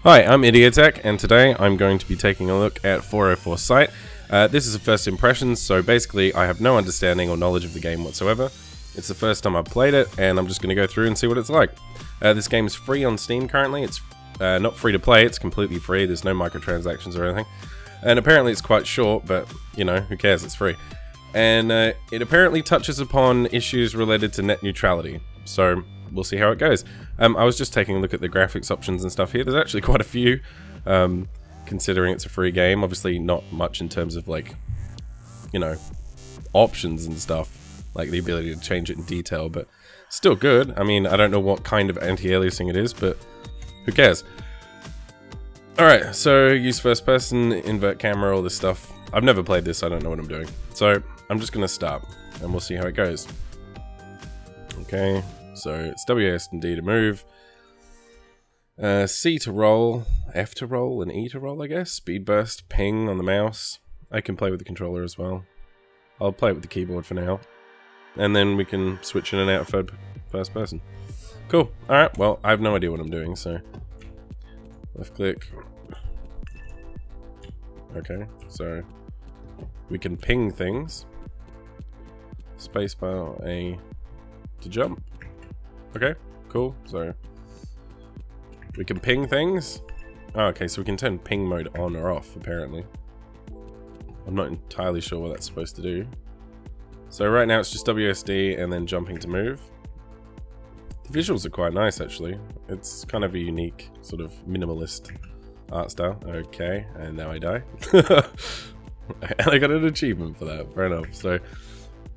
Hi, I'm Idiotech, and today I'm going to be taking a look at 404 Sight. This is a first impressions, so basically I have no understanding or knowledge of the game whatsoever. It's the first time I've played it, and I'm just going to go through and see what it's like. This game is free on Steam currently. It's not free to play, it's completely free. There's no microtransactions or anything. And apparently it's quite short, but, you know, who cares, it's free. And it apparently touches upon issues related to net neutrality, so we'll see how it goes. I was just taking a look at the graphics options and stuff here. There's actually quite a few, considering it's a free game. Obviously not much in terms of, like, you know, options and stuff, like the ability to change it in detail, but still good. I mean, I don't know what kind of anti-aliasing it is, but who cares? Alright, so use first person, invert camera, all this stuff. I've never played this, so I don't know what I'm doing. So I'm just gonna start, and we'll see how it goes. Okay. So it's WASD to move, C to roll, F to roll, and E to roll, I guess. Speed burst, ping on the mouse. I can play with the controller as well. I'll play it with the keyboard for now. And then we can switch in and out of first person. Cool. Alright, well, I have no idea what I'm doing, so... left click. Okay, so... we can ping things. Spacebar, A to jump. Okay, cool. So we can ping things. Oh, okay, so we can turn ping mode on or off, apparently. I'm not entirely sure what that's supposed to do. So right now it's just WSD and then jumping to move. The visuals are quite nice, actually. It's kind of a unique sort of minimalist art style. Okay, and now I die. And I got an achievement for that, fair enough. So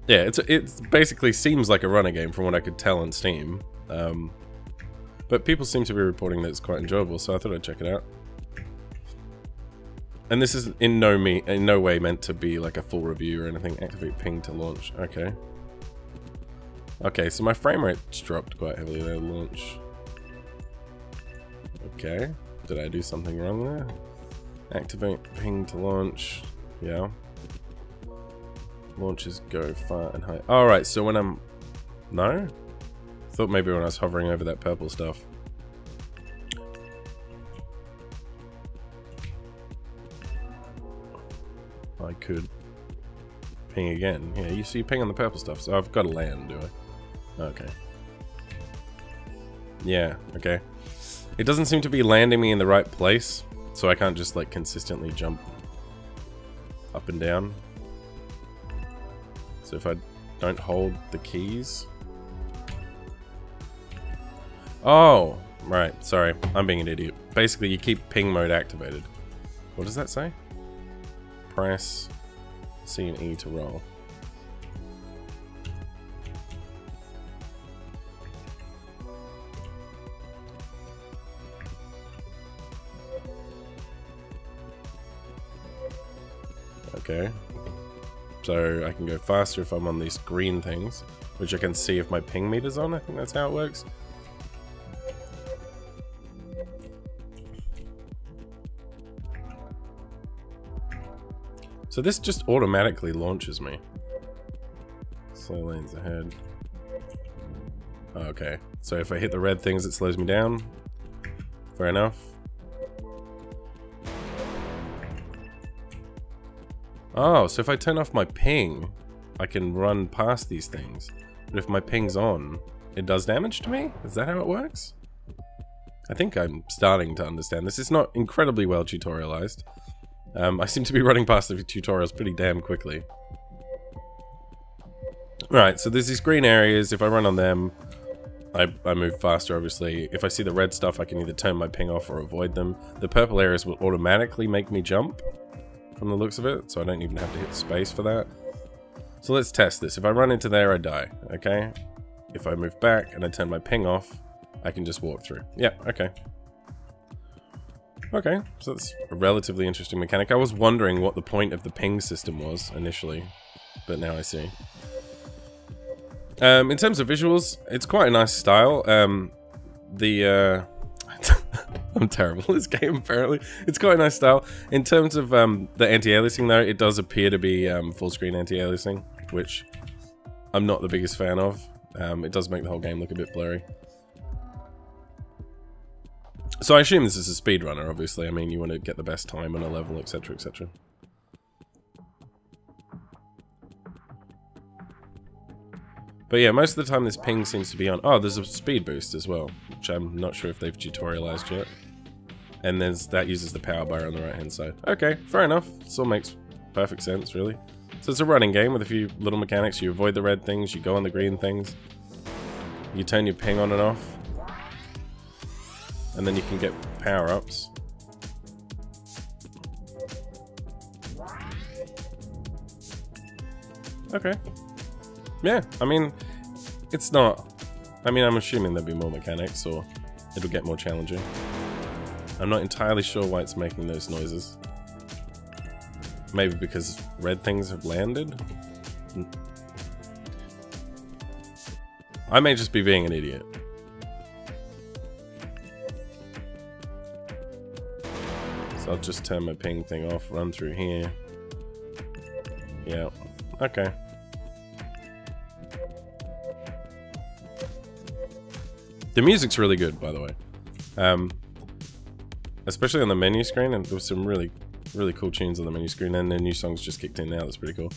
yeah, it basically seems like a runner game from what I could tell on Steam. But people seem to be reporting that it's quite enjoyable, so I thought I'd check it out. And this is in no way meant to be like a full review or anything. Activate ping to launch. Okay. Okay, so my frame rate's dropped quite heavily there, launch. Okay. Did I do something wrong there? Activate ping to launch. Yeah. Launches go far and high. Alright, so when I'm... no? Thought maybe when I was hovering over that purple stuff. I could ping again. Yeah, you see ping on the purple stuff, so I've got to land, do I? Okay. Yeah, okay. It doesn't seem to be landing me in the right place, so I can't just like consistently jump up and down. So if I don't hold the keys... oh, right, sorry, I'm being an idiot. Basically, you keep ping mode activated. What does that say? Press C and E to roll. Okay. So I can go faster if I'm on these green things, which I can see if my ping meter's on. I think that's how it works. So this just automatically launches me. Slow lanes ahead. Okay, so if I hit the red things, it slows me down. Fair enough. Oh, so if I turn off my ping, I can run past these things. But if my ping's on, it does damage to me? Is that how it works? I think I'm starting to understand this. It's not incredibly well tutorialized. I seem to be running past the tutorials pretty damn quickly. Right, so there's these green areas. If I run on them, I move faster, obviously. If I see the red stuff, I can either turn my ping off or avoid them. The purple areas will automatically make me jump, from the looks of it, so I don't even have to hit space for that. So let's test this. If I run into there, I die, okay? If I move back and I turn my ping off, I can just walk through. Yeah, okay. Okay, so that's a relatively interesting mechanic. I was wondering what the point of the ping system was initially, but now I see. In terms of visuals, it's quite a nice style. I'm terrible at this game, apparently. It's quite a nice style. In terms of the anti-aliasing, though, it does appear to be full-screen anti-aliasing, which I'm not the biggest fan of. It does make the whole game look a bit blurry. So I assume this is a speedrunner, obviously. I mean, you want to get the best time on a level, etc, etc. But yeah, most of the time this ping seems to be on... Oh, there's a speed boost as well, which I'm not sure if they've tutorialized yet. And that uses the power bar on the right-hand side. Okay, fair enough. This all makes perfect sense, really. So it's a running game with a few little mechanics. You avoid the red things, you go on the green things. You turn your ping on and off. And then you can get power-ups. Okay. Yeah, I mean, it's not... I mean, I'm assuming there'll be more mechanics, or it'll get more challenging. I'm not entirely sure why it's making those noises. Maybe because red things have landed? I may just be being an idiot. So I'll just turn my ping thing off, run through here. Yeah, okay. The music's really good, by the way. Especially on the menu screen, and there was some really cool tunes on the menu screen, and the new songs just kicked in now. That's pretty cool.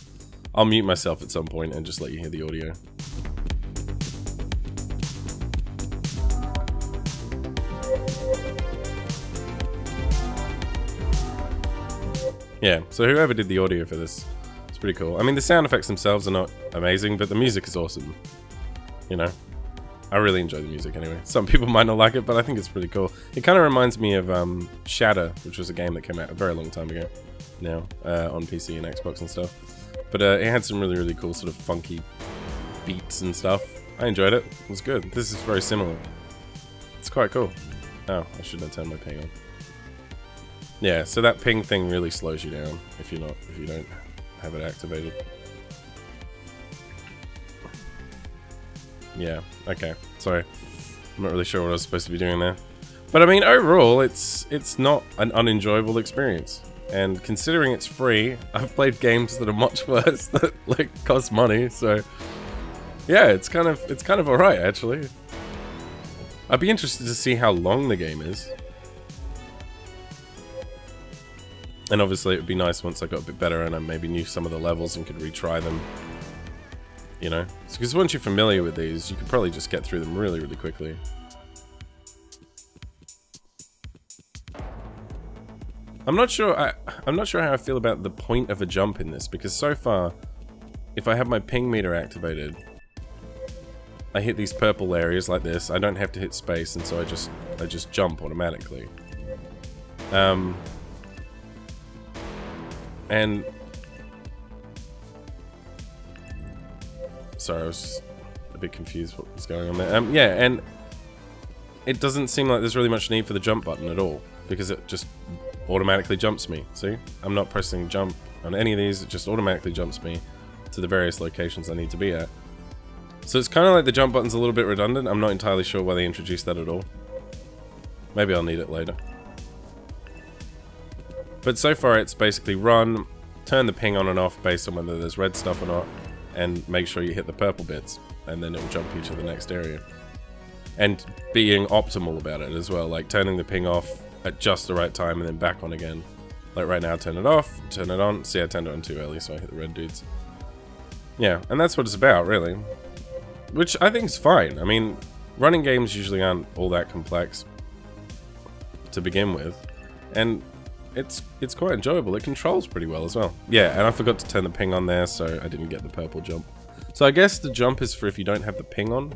I'll mute myself at some point and just let you hear the audio. Yeah, so whoever did the audio for this, it's pretty cool. I mean, the sound effects themselves are not amazing, but the music is awesome. You know? I really enjoy the music anyway. Some people might not like it, but I think it's pretty cool. It kind of reminds me of Shatter, which was a game that came out a very long time ago now, on PC and Xbox and stuff. But it had some really cool sort of funky beats and stuff. I enjoyed it. It was good. This is very similar. It's quite cool. Oh, I shouldn't have turned my ping on. Yeah, so that ping thing really slows you down if you don't have it activated. Yeah, okay. Sorry. I'm not really sure what I was supposed to be doing there. But I mean, overall, it's not an unenjoyable experience. And considering it's free, I've played games that are much worse that like cost money, so yeah, it's kind of alright actually. I'd be interested to see how long the game is. And obviously it would be nice once I got a bit better and I maybe knew some of the levels and could retry them. You know? Because once you're familiar with these, you could probably just get through them really quickly. I'm not sure how I feel about the point of a jump in this, because so far, if I have my ping meter activated, I hit these purple areas like this, I don't have to hit space, and so I just jump automatically. And sorry, I was just a bit confused what was going on there. Yeah, and it doesn't seem like there's really much need for the jump button at all, because it just automatically jumps me. See? I'm not pressing jump on any of these, it just automatically jumps me to the various locations I need to be at. So it's kind of like the jump button's a little bit redundant. I'm not entirely sure why they introduced that at all. Maybe I'll need it later. But so far it's basically run, turn the ping on and off based on whether there's red stuff or not, and make sure you hit the purple bits, and then it will jump you to the next area. And being optimal about it as well, like turning the ping off at just the right time and then back on again. Like right now, turn it off, turn it on. See, I turned it on too early, so I hit the red dudes. Yeah, and that's what it's about, really. Which I think is fine. I mean, running games usually aren't all that complex to begin with, and it's quite enjoyable. It controls pretty well as well. Yeah, and I forgot to turn the ping on there, so I didn't get the purple jump. So I guess the jump is for if you don't have the ping on.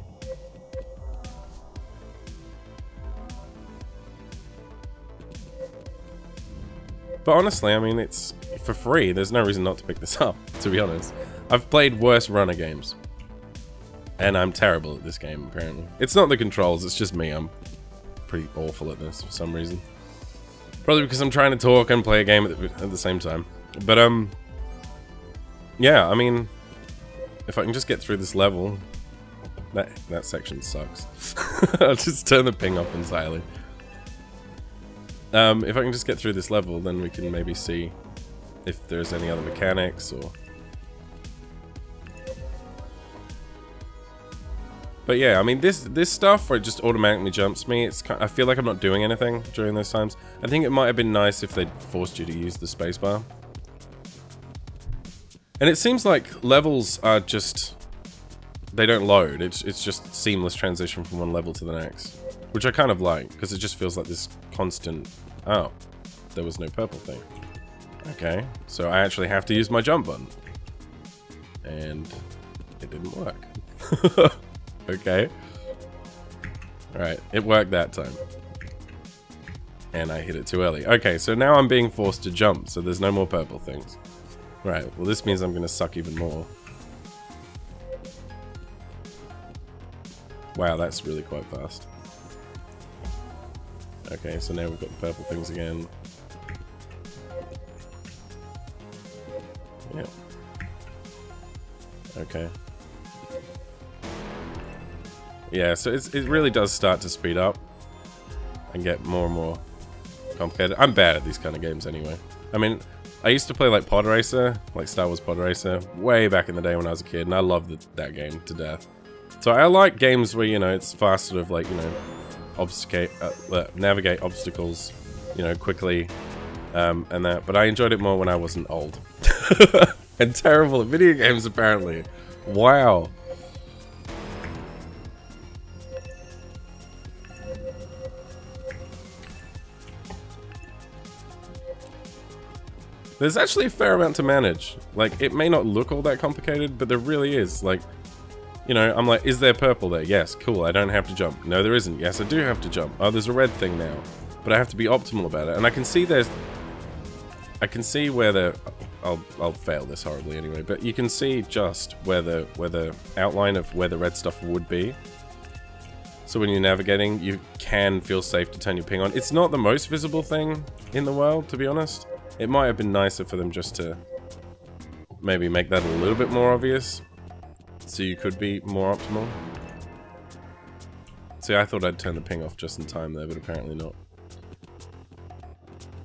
But honestly, I mean, it's for free. There's no reason not to pick this up, to be honest. I've played worse runner games. And I'm terrible at this game, apparently. It's not the controls, it's just me. I'm pretty awful at this for some reason. Probably because I'm trying to talk and play a game at the same time. But, yeah, I mean, if I can just get through this level... That section sucks. I'll just turn the ping off entirely. If I can just get through this level, then we can maybe see if there's any other mechanics or... But yeah, I mean, this stuff where it just automatically jumps me, I feel like I'm not doing anything during those times. I think it might have been nice if they'd forced you to use the spacebar. And it seems like levels are just, they don't load. It's just seamless transition from one level to the next, which I kind of like, because it just feels like this constant, oh, there was no purple thing. Okay, so I actually have to use my jump button. And it didn't work. Okay. Alright, it worked that time. And I hit it too early. Okay, so now I'm being forced to jump, so there's no more purple things. Right, well this means I'm gonna suck even more. Wow, that's really quite fast. Okay, so now we've got the purple things again. Yeah. Okay. Yeah, so it really does start to speed up and get more and more complicated. I'm bad at these kind of games anyway. I mean, I used to play like Pod Racer, like Star Wars Pod Racer, way back in the day when I was a kid, and I loved that game to death. So I like games where, you know, it's fast, sort of like, you know, navigate obstacles, you know, quickly, and that. But I enjoyed it more when I wasn't old. And terrible at video games, apparently. Wow. There's actually a fair amount to manage. Like, it may not look all that complicated, but there really is. Like, you know, I'm like, is there purple there? Yes, cool, I don't have to jump. No, there isn't. Yes, I do have to jump. Oh, there's a red thing now. But I have to be optimal about it. And I can see I can see where the... I'll fail this horribly anyway, but you can see just where the outline of where the red stuff would be. So when you're navigating, you can feel safe to turn your ping on. It's not the most visible thing in the world, to be honest. It might have been nicer for them just to maybe make that a little bit more obvious, so you could be more optimal. See, I thought I'd turn the ping off just in time there, but apparently not.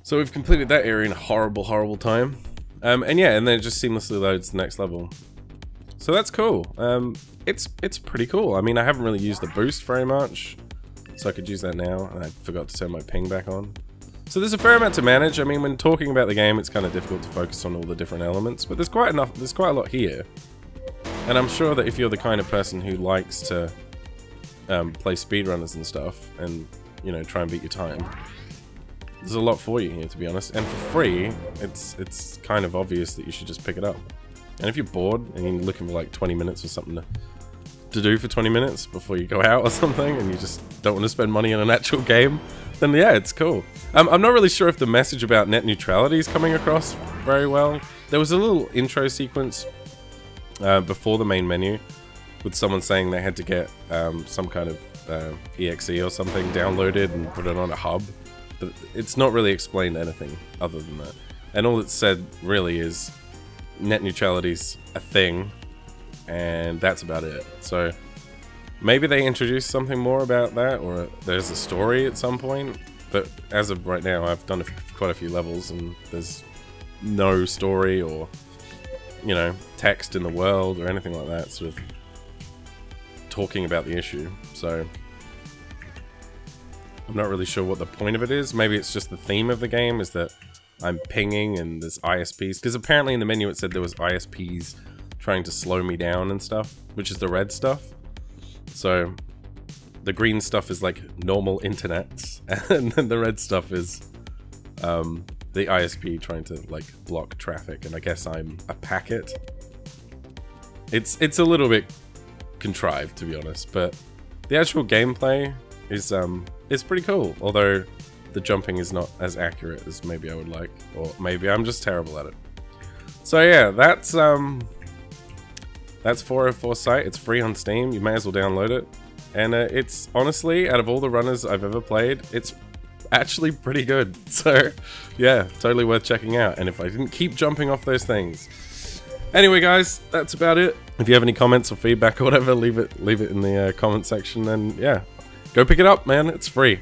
So we've completed that area in a horrible, horrible time. And yeah, and then it just seamlessly loads the next level. So that's cool. It's pretty cool. I mean, I haven't really used the boost very much, so I could use that now, and I forgot to turn my ping back on. So there's a fair amount to manage. I mean, when talking about the game, it's kind of difficult to focus on all the different elements, but there's quite a lot here. And I'm sure that if you're the kind of person who likes to play speedrunners and stuff, and, you know, try and beat your time, there's a lot for you here, to be honest. And for free, it's kind of obvious that you should just pick it up. And if you're bored and you're looking for like 20 minutes or something to do for 20 minutes before you go out or something, and you just don't want to spend money on an actual game, then yeah, it's cool. I'm not really sure if the message about net neutrality is coming across very well. There was a little intro sequence before the main menu with someone saying they had to get some kind of exe or something downloaded and put it on a hub. But it's not really explained anything other than that. And all it's said really is net neutrality's a thing, and that's about it. So maybe they introduced something more about that, or there's a story at some point. But as of right now, I've done quite a few levels, and there's no story or, you know, text in the world or anything like that sort of talking about the issue. So I'm not really sure what the point of it is. Maybe it's just the theme of the game is that I'm pinging and there's ISPs. Because apparently in the menu it said there was ISPs trying to slow me down and stuff, which is the red stuff. So the green stuff is like normal internets, and then the red stuff is the ISP trying to like block traffic, and I guess I'm a packet. It's a little bit contrived, to be honest, but the actual gameplay is pretty cool, although the jumping is not as accurate as maybe I would like, or maybe I'm just terrible at it. So yeah, that's 404 Sight. It's free on Steam. You may as well download it. And it's honestly, out of all the runners I've ever played, it's actually pretty good. So yeah, totally worth checking out. And if I didn't keep jumping off those things. Anyway guys, that's about it. If you have any comments or feedback or whatever, leave it in the comment section, and yeah, go pick it up, man. It's free.